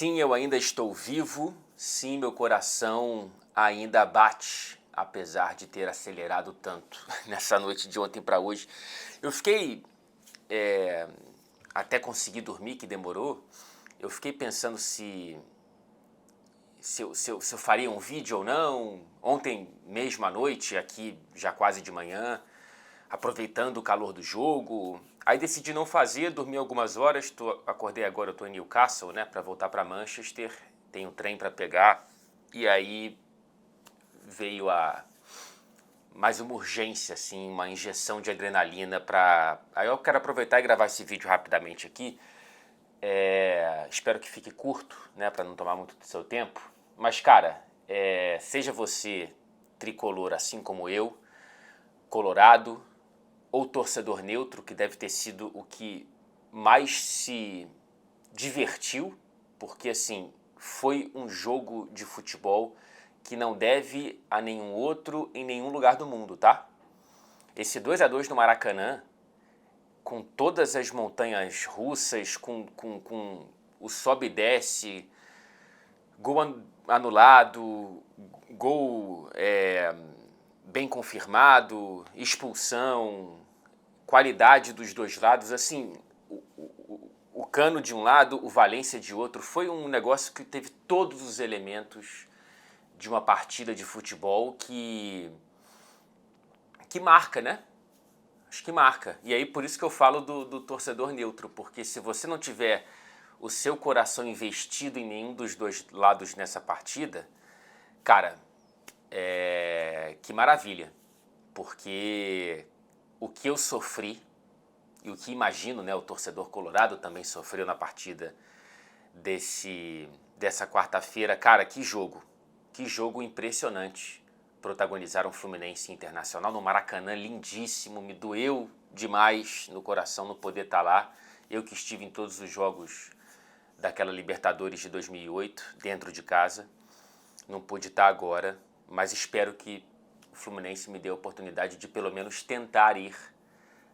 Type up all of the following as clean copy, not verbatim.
Sim, eu ainda estou vivo. Sim, meu coração ainda bate, apesar de ter acelerado tanto nessa noite de ontem para hoje. Eu fiquei, até conseguir dormir, que demorou, eu fiquei pensando se eu faria um vídeo ou não. Ontem mesmo à noite, aqui já quase de manhã, aproveitando o calor do jogo. Aí decidi não fazer, dormi algumas horas, acordei agora, eu tô em Newcastle, né, para voltar para Manchester, tenho um trem para pegar, e aí veio mais uma urgência, assim, uma injeção de adrenalina para... Aí eu quero aproveitar e gravar esse vídeo rapidamente aqui, espero que fique curto, né, para não tomar muito do seu tempo, mas cara, seja você tricolor assim como eu, colorado, ou torcedor neutro, que deve ter sido o que mais se divertiu, porque assim, foi um jogo de futebol que não deve a nenhum outro em nenhum lugar do mundo, tá? Esse 2-2 no Maracanã, com todas as montanhas russas, com o sobe e desce, gol anulado, gol bem confirmado, expulsão, qualidade dos dois lados, assim, o Cano de um lado, o Valência de outro, foi um negócio que teve todos os elementos de uma partida de futebol que marca, né? Acho que marca. E aí por isso que eu falo do torcedor neutro, porque se você não tiver o seu coração investido em nenhum dos dois lados nessa partida, cara, que maravilha. Porque o que eu sofri e o que imagino, né, o torcedor colorado também sofreu na partida dessa quarta-feira. Cara, que jogo impressionante. Protagonizaram Fluminense e Internacional no Maracanã, lindíssimo, me doeu demais no coração não poder estar lá. Eu que estive em todos os jogos daquela Libertadores de 2008, dentro de casa, não pude estar agora, mas espero que o Fluminense me dê a oportunidade de pelo menos tentar ir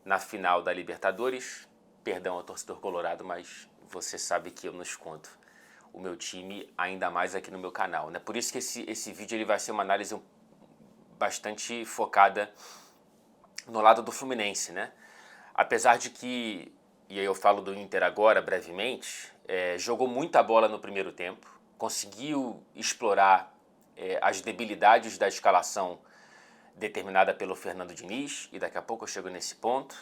na final da Libertadores. Perdão ao torcedor colorado, mas você sabe que eu não escondo o meu time, ainda mais aqui no meu canal, né? Por isso que esse vídeo ele vai ser uma análise bastante focada no lado do Fluminense, né? Apesar de que, e aí eu falo do Inter agora brevemente, jogou muita bola no primeiro tempo, conseguiu explorar as debilidades da escalação determinada pelo Fernando Diniz, e daqui a pouco eu chego nesse ponto.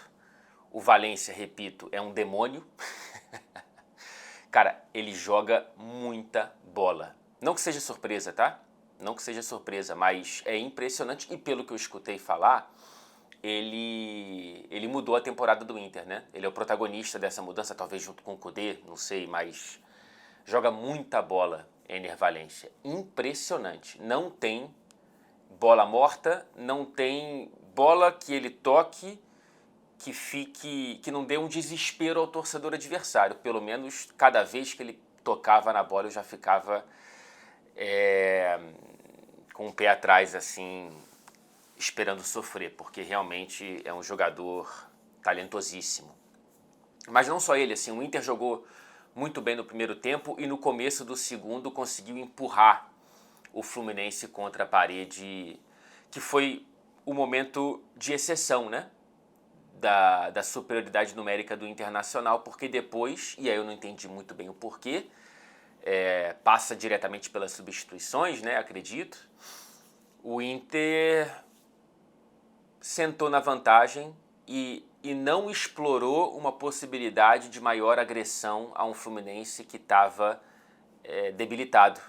O Valência, repito, é um demônio. Cara, ele joga muita bola. Não que seja surpresa, tá? Não que seja surpresa, mas é impressionante. E pelo que eu escutei falar, ele mudou a temporada do Inter, né? Ele é o protagonista dessa mudança, talvez junto com o Kudê, não sei, mas joga muita bola, Ener Valencia. Impressionante. Não tem bola morta, não tem bola que ele toque que não dê um desespero ao torcedor adversário. Pelo menos cada vez que ele tocava na bola eu já ficava com o pé atrás, assim, esperando sofrer, porque realmente é um jogador talentosíssimo. Mas não só ele, assim, o Inter jogou muito bem no primeiro tempo e no começo do segundo conseguiu empurrar o Fluminense contra a parede, que foi o momento de exceção, né? Da superioridade numérica do Internacional, porque depois, e aí eu não entendi muito bem o porquê, passa diretamente pelas substituições, né, acredito, o Inter sentou na vantagem e não explorou uma possibilidade de maior agressão a um Fluminense que estava debilitado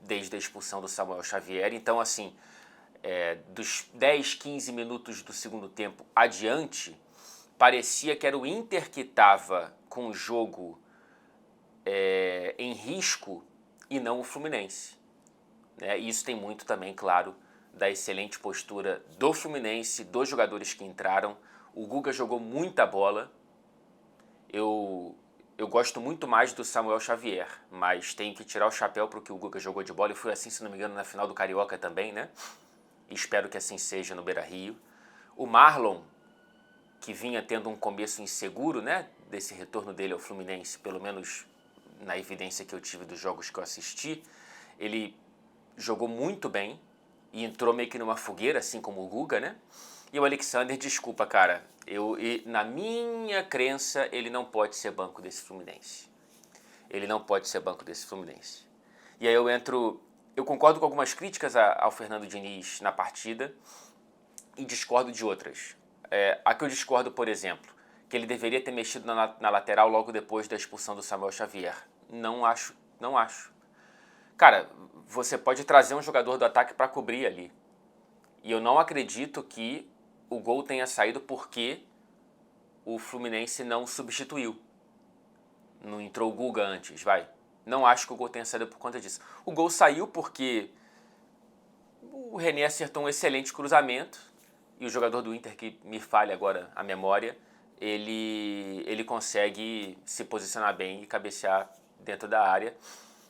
desde a expulsão do Samuel Xavier. Então, assim, dos 10, 15 minutos do segundo tempo adiante, parecia que era o Inter que estava com o jogo em risco e não o Fluminense. Isso tem muito também, claro, da excelente postura do Fluminense, dos jogadores que entraram. O Guga jogou muita bola. Eu gosto muito mais do Samuel Xavier, mas tenho que tirar o chapéu para o que o Guga jogou de bola. E foi assim, se não me engano, na final do Carioca também, né? Espero que assim seja no Beira-Rio. O Marlon, que vinha tendo um começo inseguro, né, desse retorno dele ao Fluminense, pelo menos na evidência que eu tive dos jogos que eu assisti, ele jogou muito bem e entrou meio que numa fogueira, assim como o Guga, né? E o Alexander, desculpa, cara, na minha crença, ele não pode ser banco desse Fluminense. Ele não pode ser banco desse Fluminense. E aí eu concordo com algumas críticas ao Fernando Diniz na partida e discordo de outras. A que eu discordo, por exemplo, que ele deveria ter mexido na lateral logo depois da expulsão do Samuel Xavier. Não acho. Cara, você pode trazer um jogador do ataque para cobrir ali. E eu não acredito que o gol tenha saído porque o Fluminense não substituiu. Não entrou o Guga antes, vai. Não acho que o gol tenha saído por conta disso. O gol saiu porque o René acertou um excelente cruzamento e o jogador do Inter, que me falha agora a memória, ele consegue se posicionar bem e cabecear dentro da área.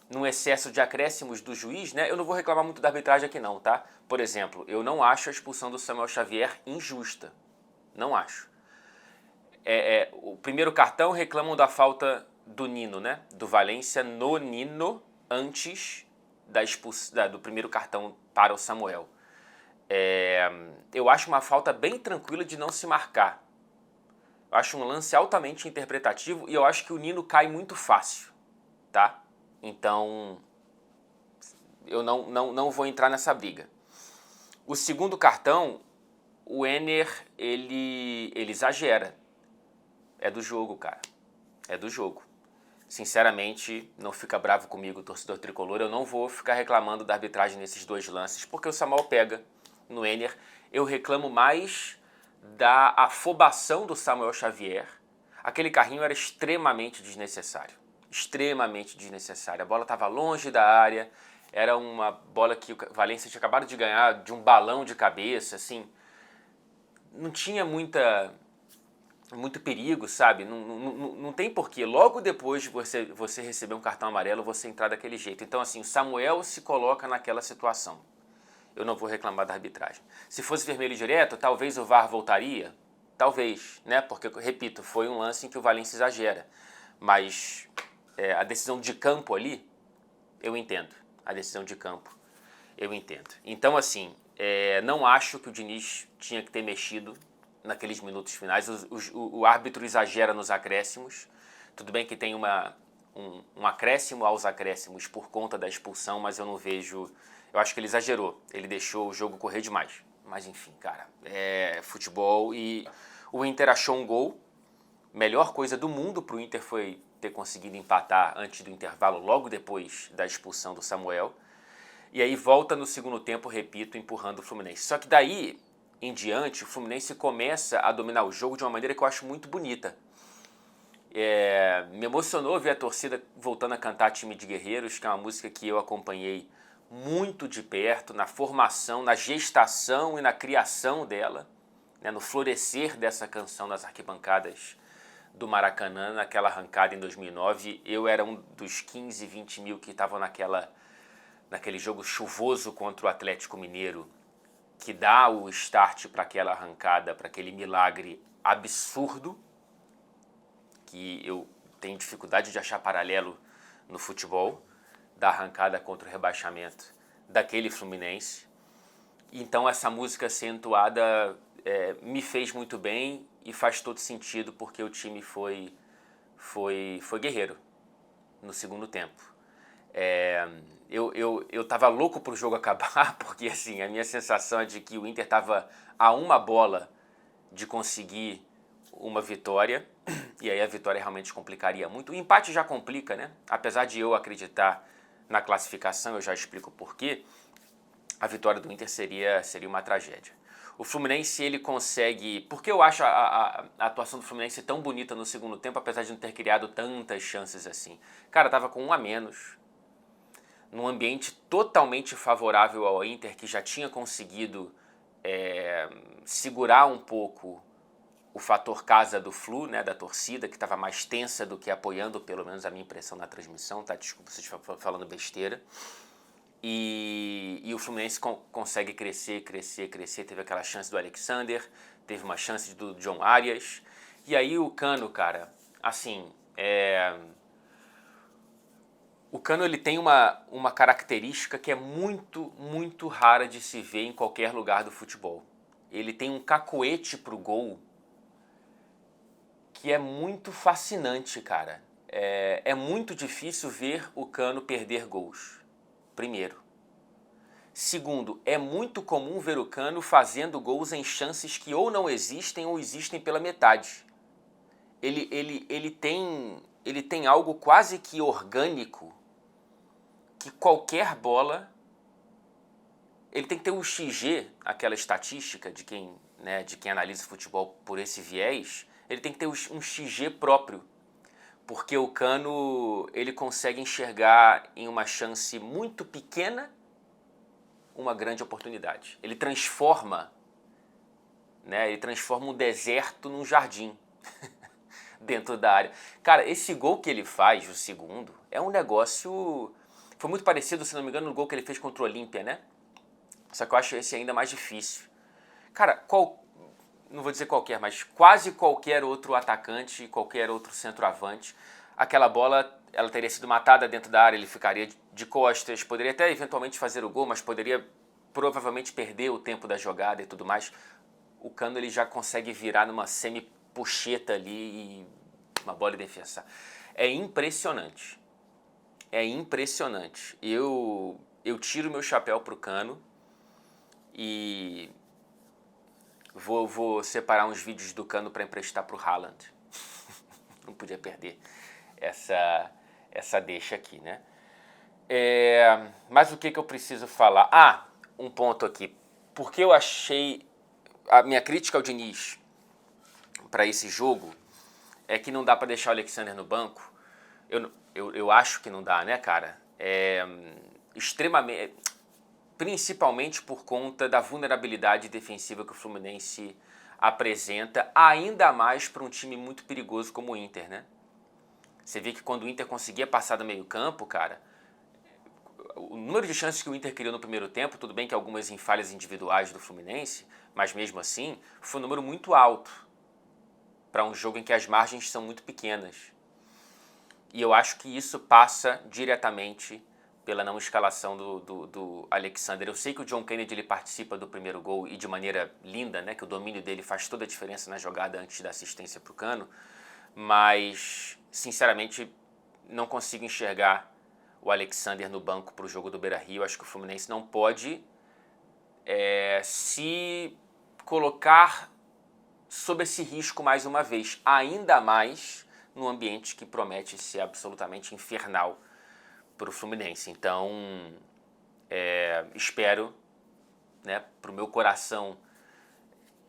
Num excesso de acréscimos do juiz, né? Eu não vou reclamar muito da arbitragem aqui não, tá? Por exemplo, eu não acho a expulsão do Samuel Xavier injusta. Não acho. O primeiro cartão reclamam da falta do Nino, né? Do Valência no Nino antes do primeiro cartão para o Samuel. Eu acho uma falta bem tranquila de não se marcar. Eu acho um lance altamente interpretativo e eu acho que o Nino cai muito fácil, tá? Então, eu não vou entrar nessa briga. O segundo cartão, o Enner, ele exagera. É do jogo, cara. É do jogo. Sinceramente, não fica bravo comigo, torcedor tricolor. Eu não vou ficar reclamando da arbitragem nesses dois lances, porque o Samuel pega no Enner. Eu reclamo mais da afobação do Samuel Xavier. Aquele carrinho era extremamente desnecessário. Extremamente desnecessário. A bola estava longe da área. Era uma bola que o Valência tinha acabado de ganhar de um balão de cabeça, assim. Não tinha muito perigo, sabe? Não tem porquê. Logo depois de você receber um cartão amarelo, você entrar daquele jeito. Então, assim, o Samuel se coloca naquela situação. Eu não vou reclamar da arbitragem. Se fosse vermelho direto, talvez o VAR voltaria. Talvez, né? Porque, repito, foi um lance em que o Valência exagera. Mas a decisão de campo ali, eu entendo. A decisão de campo, eu entendo. Então, assim, não acho que o Diniz tinha que ter mexido naqueles minutos finais. O árbitro exagera nos acréscimos. Tudo bem que tem um acréscimo aos acréscimos por conta da expulsão, mas eu não vejo... Eu acho que ele exagerou. Ele deixou o jogo correr demais. Mas enfim, cara, é futebol e o Inter achou um gol. Melhor coisa do mundo pro Inter foi ter conseguido empatar antes do intervalo, logo depois da expulsão do Samuel. E aí volta no segundo tempo, repito, empurrando o Fluminense. Só que daí em diante, o Fluminense começa a dominar o jogo de uma maneira que eu acho muito bonita. Me emocionou ver a torcida voltando a cantar Time de Guerreiros, que é uma música que eu acompanhei muito de perto, na formação, na gestação e na criação dela, né, no florescer dessa canção nas arquibancadas do Maracanã, naquela arrancada em 2009. Eu era um dos 15, 20 mil que estavam naquele jogo chuvoso contra o Atlético Mineiro, que dá o start para aquela arrancada, para aquele milagre absurdo, que eu tenho dificuldade de achar paralelo no futebol, da arrancada contra o rebaixamento daquele Fluminense. Então essa música ser entoada me fez muito bem e faz todo sentido, porque o time foi guerreiro no segundo tempo. Eu tava louco pro jogo acabar, porque assim, a minha sensação é de que o Inter tava a uma bola de conseguir uma vitória, e aí a vitória realmente complicaria muito. O empate já complica, né? Apesar de eu acreditar na classificação, eu já explico por quê, a vitória do Inter seria uma tragédia. O Fluminense, ele consegue... Por que eu acho a atuação do Fluminense tão bonita no segundo tempo, apesar de não ter criado tantas chances assim? Cara, tava com um a menos, num ambiente totalmente favorável ao Inter, que já tinha conseguido segurar um pouco o fator casa do Flu, né, da torcida, que estava mais tensa do que apoiando, pelo menos a minha impressão na transmissão, tá? Desculpa se eu estiver falando besteira. E o Fluminense consegue crescer. Teve aquela chance do Alexander, teve uma chance do John Arias. E aí o Cano, cara, assim, O Cano ele tem uma característica que é muito, muito rara de se ver em qualquer lugar do futebol. Ele tem um cacoete pro gol que é muito fascinante, cara. É muito difícil ver o Cano perder gols, primeiro. Segundo, é muito comum ver o Cano fazendo gols em chances que ou não existem ou existem pela metade. Ele tem algo quase que orgânico, que qualquer bola... Ele tem que ter um XG, aquela estatística de quem, né, de quem analisa o futebol por esse viés, ele tem que ter um XG próprio, porque o Cano ele consegue enxergar em uma chance muito pequena uma grande oportunidade. Ele transforma um deserto num jardim dentro da área. Cara, esse gol que ele faz, o segundo, é um negócio... Foi muito parecido, se não me engano, no gol que ele fez contra o Olímpia, né? Só que eu acho esse ainda mais difícil. Cara, não vou dizer qualquer, mas quase qualquer outro atacante, qualquer outro centroavante, aquela bola ela teria sido matada dentro da área, ele ficaria de costas, poderia até eventualmente fazer o gol, mas poderia provavelmente perder o tempo da jogada e tudo mais. O Cano ele já consegue virar numa semi-puxeta ali e uma bola defensa. É impressionante. É impressionante. Eu tiro meu chapéu pro Cano e vou separar uns vídeos do Cano para emprestar pro Haaland. Não podia perder essa deixa aqui, né? Mas o que eu preciso falar? Um ponto aqui. Porque eu achei... A minha crítica ao Diniz para esse jogo é que não dá para deixar o Alexander no banco. Eu acho que não dá, né, cara? Extremamente... Principalmente por conta da vulnerabilidade defensiva que o Fluminense apresenta, ainda mais para um time muito perigoso como o Inter, né? Você vê que quando o Inter conseguia passar do meio campo, cara, o número de chances que o Inter criou no primeiro tempo, tudo bem que algumas em falhas individuais do Fluminense, mas mesmo assim, foi um número muito alto para um jogo em que as margens são muito pequenas. E eu acho que isso passa diretamente pela não escalação do Alexander. Eu sei que o John Kennedy ele participa do primeiro gol e de maneira linda, né, que o domínio dele faz toda a diferença na jogada antes da assistência para o Cano, mas, sinceramente, não consigo enxergar o Alexander no banco para o jogo do Beira-Rio. Acho que o Fluminense não pode se colocar sob esse risco mais uma vez, ainda mais num ambiente que promete ser absolutamente infernal para o Fluminense. Então, espero, né, para o meu coração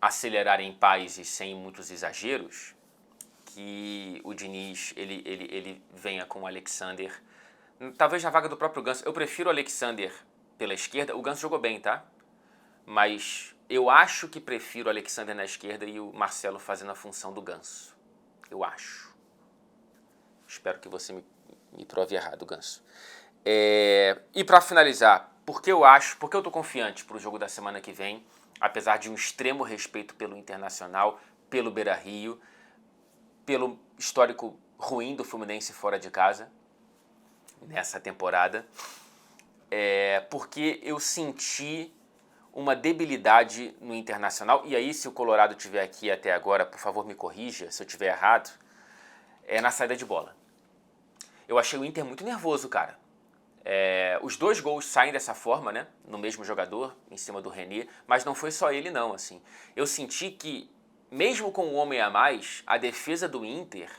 acelerar em paz e sem muitos exageros, que o Diniz ele venha com o Alexander, talvez na vaga do próprio Ganso. Eu prefiro o Alexander pela esquerda. O Ganso jogou bem, tá? Mas eu acho que prefiro o Alexander na esquerda e o Marcelo fazendo a função do Ganso. Eu acho. Espero que você me prove errado, Ganso. E para finalizar, porque eu tô confiante para o jogo da semana que vem, apesar de um extremo respeito pelo Internacional, pelo Beira-Rio, pelo histórico ruim do Fluminense fora de casa nessa temporada, porque eu senti uma debilidade no Internacional, e aí se o Colorado estiver aqui até agora, por favor me corrija se eu estiver errado, na saída de bola. Eu achei o Inter muito nervoso, cara. Os dois gols saem dessa forma, né? No mesmo jogador, em cima do René, mas não foi só ele não, assim. Eu senti que, mesmo com um homem a mais, a defesa do Inter,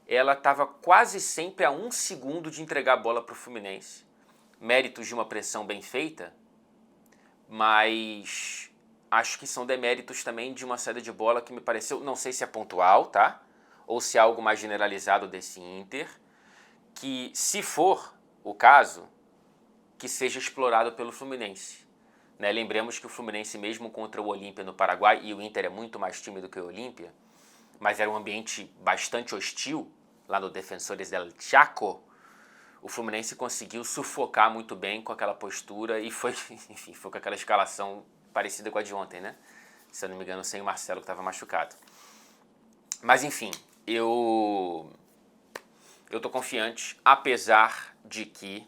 ela estava quase sempre a 1 segundo de entregar a bola para o Fluminense. Méritos de uma pressão bem feita, mas acho que são deméritos também de uma saída de bola que me pareceu, não sei se é pontual, tá? Ou se é algo mais generalizado desse Inter, que se for o caso, que seja explorado pelo Fluminense. Né? Lembremos que o Fluminense, mesmo contra o Olímpia no Paraguai, e o Inter é muito mais time do que o Olímpia, mas era um ambiente bastante hostil, lá no Defensores del Chaco, o Fluminense conseguiu sufocar muito bem com aquela postura e foi, enfim, foi com aquela escalação parecida com a de ontem, né? Se eu não me engano, sem o Marcelo, que estava machucado. Mas, enfim, eu Eu tô confiante, apesar de que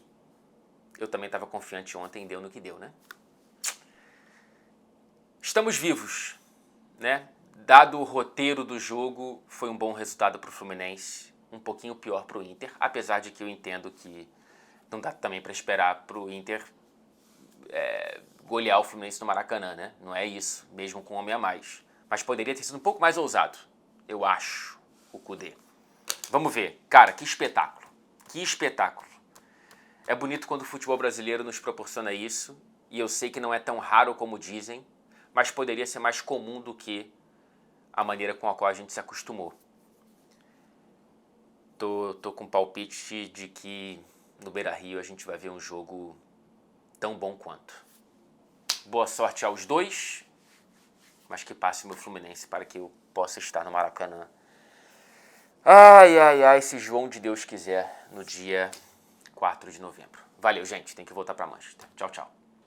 eu também estava confiante ontem, deu no que deu, né? Estamos vivos, né? Dado o roteiro do jogo, foi um bom resultado para o Fluminense, um pouquinho pior para o Inter, apesar de que eu entendo que não dá também para esperar para o Inter golear o Fluminense no Maracanã, né? Não é isso, mesmo com um homem a mais. Mas poderia ter sido um pouco mais ousado, eu acho, o Kudê. Vamos ver. Cara, que espetáculo. Que espetáculo. É bonito quando o futebol brasileiro nos proporciona isso, e eu sei que não é tão raro como dizem, mas poderia ser mais comum do que a maneira com a qual a gente se acostumou. Tô com palpite de que no Beira-Rio a gente vai ver um jogo tão bom quanto. Boa sorte aos dois, mas que passe o meu Fluminense para que eu possa estar no Maracanã. Ai, ai, ai, se João de Deus quiser, no dia 4 de novembro. Valeu, gente. Tem que voltar para Manchester. Tchau, tchau.